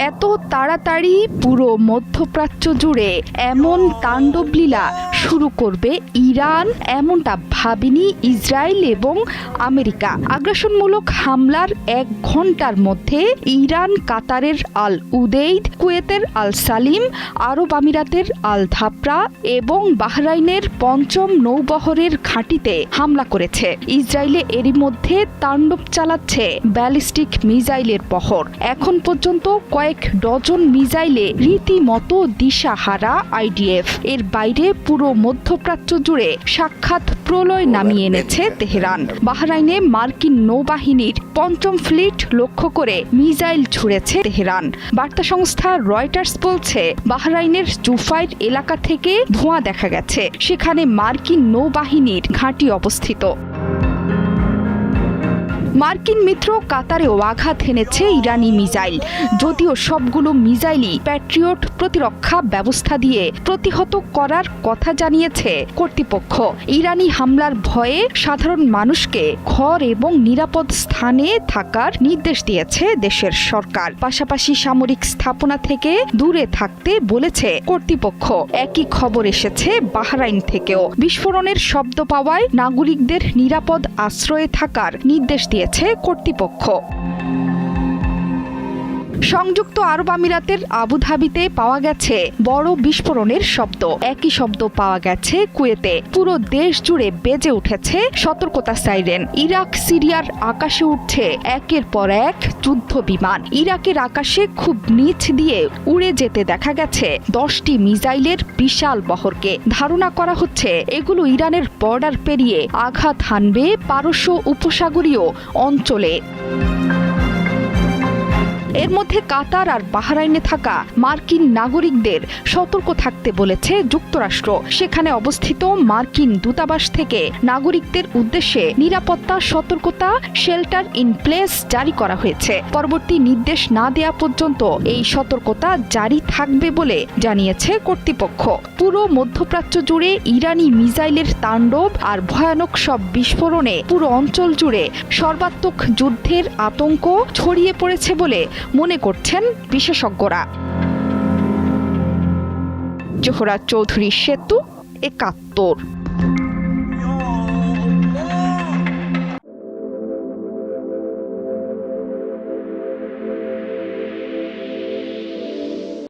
এত তাড়াতাড়ি পুরো মধ্যপ্রাচ্য জুড়ে এমন তাণ্ডবলীলা শুরু করবে ইরান, এমনটা ভাবেনি ইসরায়েল এবং আমেরিকা। আগ্রাসনমূলক হামলার 1 ঘন্টার মধ্যে ইরান কাতারের আল উদেইদ, কুয়েতের আল সালিম, আরব আমিরাতের আল ধাপরা এবং বাহরাইনের 5ম নৌবহরের ঘাঁটিতে হামলা করেছে। ইসরায়েলে এরই মধ্যে তাণ্ডব চালাচ্ছে ব্যালিস্টিক মিসাইলের বহর। এখন পর্যন্ত কয়েক ডজন মিসাইলে রীতিমতো দিশাহারা আইডিএফ। এর বাইরে পুরো মধ্যপ্রাচ্য জুড়ে সাক্ষাৎ প্রলয় নামিয়ে এনেছে তেহরান। বাহরাইনে মার্কিন নৌবাহিনীর 5ম ফ্লিট লক্ষ্য করে মিসাইল ছুড়েছে তেহরান। বার্তা সংস্থা রয়টার্স বলছে, বাহরাইনের জুফাইর এলাকা থেকে ধোঁয়া দেখা গেছে, সেখানে মার্কিন নৌবাহিনীর ঘাঁটি অবস্থিত। মার্কিন মিত্র কাতারেও আঘাত হেনেছে ইরানি মিসাইল। যদিও সবগুলো মিসাইলই প্যাট্রিয়ট প্রতিরক্ষা ব্যবস্থা দিয়ে প্রতিহত করার কথা জানিয়েছে কর্তৃপক্ষ। ইরানি হামলার ভয়ে সাধারণ মানুষকে ঘর এবং নিরাপদ স্থানে থাকার নির্দেশ দিয়েছে দেশের সরকার। পাশাপাশি সামরিক স্থাপনা থেকে দূরে থাকতে বলেছে কর্তৃপক্ষ। একই খবর এসেছে বাহরাইন থেকেও। বিস্ফোরণের শব্দ পাওয়ায় নাগরিকদের নিরাপদ আশ্রয়ে থাকার নির্দেশ দিয়েছে কর্তৃপক্ষ। সংযুক্ত আরব আমিরাতের আবুধাবিতে পাওয়া গেছে বড় বিস্ফোরণের শব্দ। একই শব্দ পাওয়া গেছে কুয়েতে। পুরো দেশ জুড়ে বেজে উঠেছে সতর্কতা সাইরেন। ইরাক সিরিয়ার আকাশে উঠছে একের পর এক যুদ্ধ বিমান। ইরাকের আকাশে খুব নিচ দিয়ে উড়ে যেতে দেখা গেছে 10টি মিসাইলের বিশাল বহরকে। ধারণা করা হচ্ছে এগুলো ইরানের বর্ডার পেরিয়ে আঘাত হানবে পারস্য উপসাগরীয় অঞ্চলে। এর মধ্যে কাতার আর বাহরাইনে থাকা মার্কিন নাগরিকদের সতর্ক থাকতে বলেছে যুক্তরাষ্ট্র। সেখানে অবস্থিত মার্কিন দূতাবাস থেকে নাগরিকদের উদ্দেশ্যে নিরাপত্তা সতর্কতা শেল্টার ইন প্লেস জারি করা হয়েছে। পরবর্তী নির্দেশ না দেয়া পর্যন্ত এই সতর্কতা জারি থাকবে বলে জানিয়েছে কর্তৃপক্ষ। পুরো মধ্যপ্রাচ্য জুড়ে ইরানি মিসাইলের তাণ্ডব আর ভয়ানক সব বিস্ফোরণে পুরো অঞ্চল জুড়ে সর্বাত্মক যুদ্ধের আতঙ্ক ছড়িয়ে পড়েছে বলে মনে করছেন বিশেষজ্ঞরা। জোহরা চৌধুরী সেতু, ৭১।